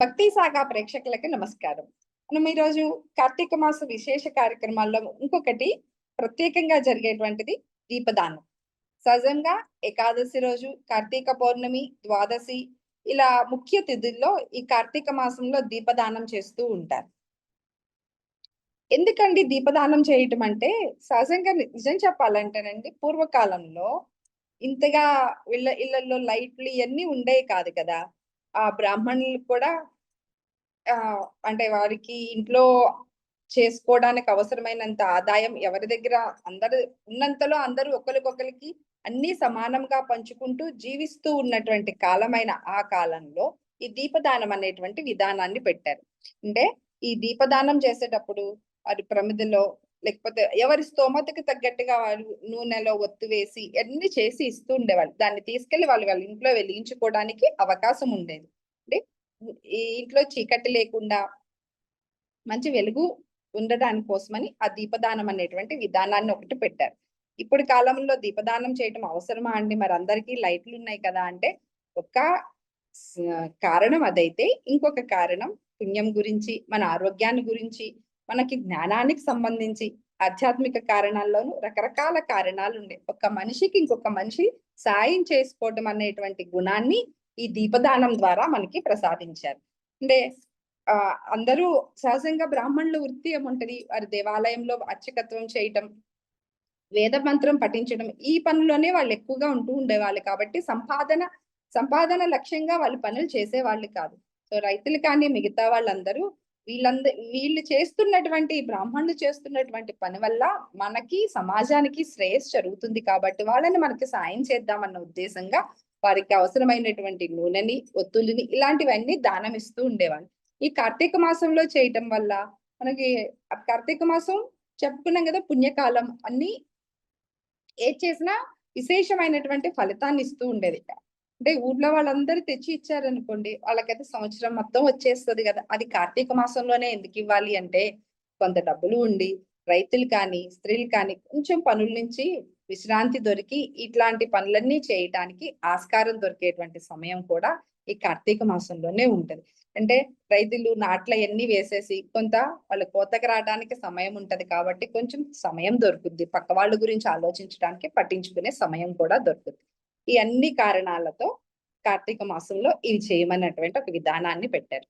భక్తి సాగా ప్రేక్షకులకి నమస్కారం. మనం ఈరోజు కార్తీక మాస విశేష కార్యక్రమాల్లో ఇంకొకటి ప్రత్యేకంగా జరిగేటువంటిది దీపదానం. సహజంగా ఏకాదశి రోజు, కార్తీక పౌర్ణమి, ద్వాదశి ఇలా ముఖ్య తిథుల్లో ఈ కార్తీక మాసంలో దీపదానం చేస్తూ ఉంటారు. ఎందుకండి దీపదానం చేయటం అంటే, సహజంగా నిజం చెప్పాలంటేనండి, పూర్వకాలంలో ఇంతగా ఇళ్ళల్లో లైట్లు ఇయన్నీ ఉండేవి కాదు కదా! ఆ బ్రాహ్మణులు కూడా అంటే వారికి ఇంట్లో చేసుకోవడానికి అవసరమైనంత ఆదాయం ఎవరి దగ్గర అందరు ఉన్నంతలో అందరూ ఒకరికొకరికి అన్ని సమానంగా పంచుకుంటూ జీవిస్తూ ఉన్నటువంటి కాలమైన ఆ కాలంలో ఈ దీపదానం అనేటువంటి విధానాన్ని పెట్టారు. అంటే ఈ దీపదానం చేసేటప్పుడు వారి ప్రమిదలో లేకపోతే ఎవరి స్తోమతకి తగ్గట్టుగా వారు నూనెలో ఒత్తు వేసి అన్ని చేసి ఇస్తూ ఉండేవాళ్ళు. దాన్ని తీసుకెళ్లి వాళ్ళ ఇంట్లో వెలిగించుకోవడానికి అవకాశం ఉండేది. అంటే ఈ ఇంట్లో చీకటి లేకుండా మంచి వెలుగు ఉండడాని కోసమని ఆ దీపదానం అనేటువంటి విధానాన్ని ఒకటి పెట్టారు. ఇప్పుడు కాలంలో దీపదానం చేయటం అవసరమా అండి? మరి అందరికీ లైట్లు ఉన్నాయి కదా అంటే, ఒక కారణం అదైతే, ఇంకొక కారణం పుణ్యం గురించి, మన ఆరోగ్యాన్ని గురించి, మనకి జ్ఞానానికి సంబంధించి ఆధ్యాత్మిక కారణాల్లోనూ రకరకాల కారణాలు ఉండే. ఒక మనిషికి ఇంకొక మనిషి సాయం చేసుకోవడం అనేటువంటి గుణాన్ని ఈ దీపదానం ద్వారా మనకి ప్రసాదించారు. అంటే అందరూ సహజంగా బ్రాహ్మణుల వృత్తి ఏముంటది? వారి దేవాలయంలో అర్చకత్వం చేయటం, వేద మంత్రం పఠించడం, ఈ పనిలోనే వాళ్ళు ఎక్కువగా ఉంటూ ఉండేవాళ్ళు కాబట్టి సంపాదన లక్ష్యంగా వాళ్ళు పనులు చేసేవాళ్ళు కాదు. సో రైతులు కానీ మిగతా వాళ్ళందరూ వీళ్ళు చేస్తున్నటువంటి బ్రాహ్మణులు చేస్తున్నటువంటి పని వల్ల మనకి సమాజానికి శ్రేయస్సు జరుగుతుంది కాబట్టి వాళ్ళని మనకి సాయం చేద్దామన్న ఉద్దేశంగా వారికి అవసరమైనటువంటి నూనెని, ఒత్తులని ఇలాంటివన్నీ దానం ఇస్తూ ఉండేవాళ్ళు. ఈ కార్తీక మాసంలో చేయటం వల్ల మనకి కార్తీక మాసం చెప్పుకున్నాం కదా, పుణ్యకాలం అన్ని ఏది చేసినా విశేషమైనటువంటి ఫలితాన్ని ఇస్తూ ఉండేది. అంటే ఊర్లో వాళ్ళందరూ తెచ్చి ఇచ్చారనుకోండి, వాళ్ళకైతే సంవత్సరం మొత్తం వచ్చేస్తది కదా! అది కార్తీక మాసంలోనే ఎందుకు ఇవ్వాలి అంటే, కొంత డబ్బులు ఉండి రైతులు కానీ, స్త్రీలు కానీ కొంచెం పనుల నుంచి విశ్రాంతి దొరికి ఇట్లాంటి పనులన్నీ చేయటానికి ఆస్కారం దొరికేటువంటి సమయం కూడా ఈ కార్తీక మాసంలోనే ఉంటది. అంటే రైతులు నాట్లయన్నీ వేసేసి కొంత వాళ్ళ కోతకి రావడానికి సమయం ఉంటది కాబట్టి కొంచెం సమయం దొరుకుద్ది. పక్క వాళ్ళ గురించి ఆలోచించడానికి, పట్టించుకునే సమయం కూడా దొరుకుద్ది. ఈ అన్ని కారణాలతో కార్తీక మాసంలో ఇవి చేయమన్నటువంటి ఒక విధానాన్ని పెట్టారు.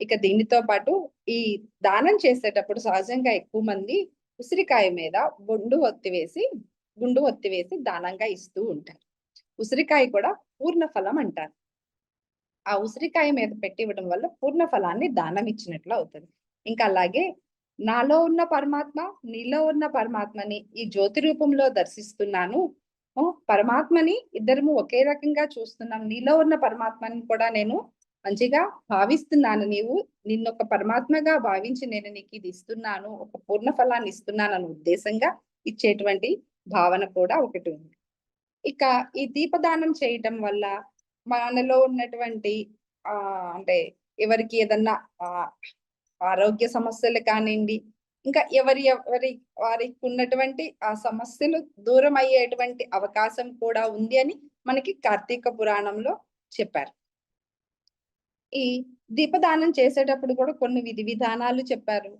ఇక దీనితో పాటు ఈ దానం చేసేటప్పుడు సహజంగా ఎక్కువ మంది ఉసిరికాయ మీద గుండు ఒత్తి వేసి దానంగా ఇస్తూ ఉంటారు. ఉసిరికాయ కూడా పూర్ణ ఫలం అంటారు. ఆ ఉసిరికాయ మీద పెట్టి ఇవ్వడం వల్ల పూర్ణ ఫలాన్ని దానం ఇచ్చినట్లు అవుతుంది. ఇంకా అలాగే నాలో ఉన్న పరమాత్మ, నీలో ఉన్న పరమాత్మని ఈ జ్యోతి రూపంలో దర్శిస్తున్నాను. పరమాత్మని ఇద్దరము ఒకే రకంగా చూస్తున్నాం. నీలో ఉన్న పరమాత్మని కూడా నేను మంచిగా భావిస్తున్నాను. నిన్నొక పరమాత్మగా భావించి నేను నీకు ఇది ఇస్తున్నాను, ఒక పూర్ణ ఫలాన్ని ఇస్తున్నాను అనే ఉద్దేశంగా ఇచ్చేటువంటి భావన కూడా ఒకటి ఉంది. ఇక ఈ దీపదానం చేయటం వల్ల మనలో ఉన్నటువంటి అంటే ఎవరికి ఏదన్నా ఆరోగ్య సమస్యలు కానివ్వండి, ఇంకా వారికి ఉన్నటువంటి ఆ సమస్యలు దూరం అయ్యేటువంటి అవకాశం కూడా ఉంది అని మనకి కార్తీక పురాణంలో చెప్పారు. ఈ దీపదానం చేసేటప్పుడు కూడా కొన్ని విధి విధానాలు చెప్పారు.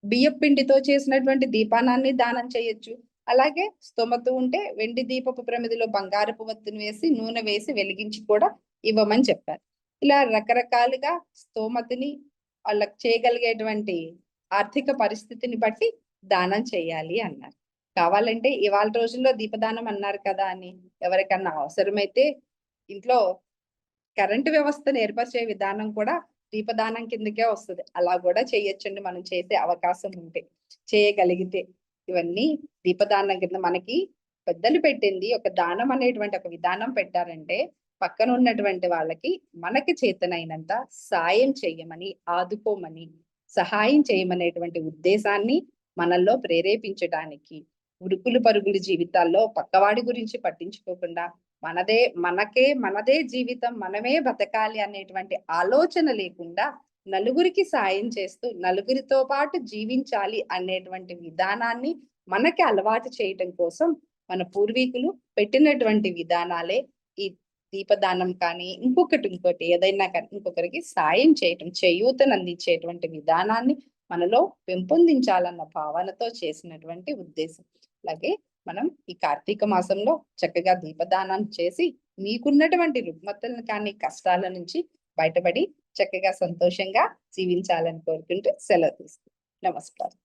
బియ్యపు పిండితో చేసినటువంటి దీపానాన్ని దానం చేయొచ్చు. అలాగే స్తోమత ఉంటే వెండి దీపపు ప్రమిదిలో బంగారపు వత్తును వేసి నూనె వేసి వెలిగించి కూడా ఇవ్వమని చెప్పారు. ఇలా రకరకాలుగా స్తోమతని వాళ్ళకి చేయగలిగేటువంటి ఆర్థిక పరిస్థితిని బట్టి దానం చేయాలి అన్నారు. కావాలంటే ఇవాళ రోజుల్లో దీపదానం అన్నారు కదా అని ఎవరికన్నా అవసరమైతే ఇంట్లో కరెంటు వ్యవస్థను ఏర్పరిచే విధానం కూడా దీపదానం కిందకే వస్తుంది. అలా కూడా చేయొచ్చండి మనం చేసే అవకాశం ఉంటే, చేయగలిగితే. ఇవన్నీ దీపదానం కింద మనకి పెద్దలు పెట్టింది ఒక దానం అనేటువంటి ఒక విధానం పెట్టారంటే పక్కన ఉన్నటువంటి వాళ్ళకి మనకి చేతనైనంత సాయం చేయమని, ఆదుకోమని, సహాయం చేయమనేటువంటి ఉద్దేశాన్ని మనల్లో ప్రేరేపించడానికి, ఉరుకులు పరుగుల జీవితాల్లో పక్కవాడి గురించి పట్టించుకోకుండా మనదే జీవితం, మనమే బతకాలి అనేటువంటి ఆలోచన లేకుండా నలుగురికి సాయం చేస్తూ నలుగురితో పాటు జీవించాలి అనేటువంటి విధానాన్ని మనకి అలవాటు చేయటం కోసం మన పూర్వీకులు పెట్టినటువంటి విధానాలే ఈ దీపదానం కానీ ఇంకోటి ఏదైనా కానీ ఇంకొకరికి సాయం చేయటం, చేయూతను అందించేటువంటి విధానాన్ని మనలో పెంపొందించాలన్న భావనతో చేసినటువంటి ఉద్దేశం. అలాగే మనం ఈ కార్తీక మాసంలో చక్కగా దీపదానం చేసి మీకున్నటువంటి రుగ్మతలను కానీ కష్టాల నుంచి బయటపడి చక్కగా సంతోషంగా జీవించాలని కోరుకుంటూ సెలవు తీసుకుంటాం. నమస్కారం.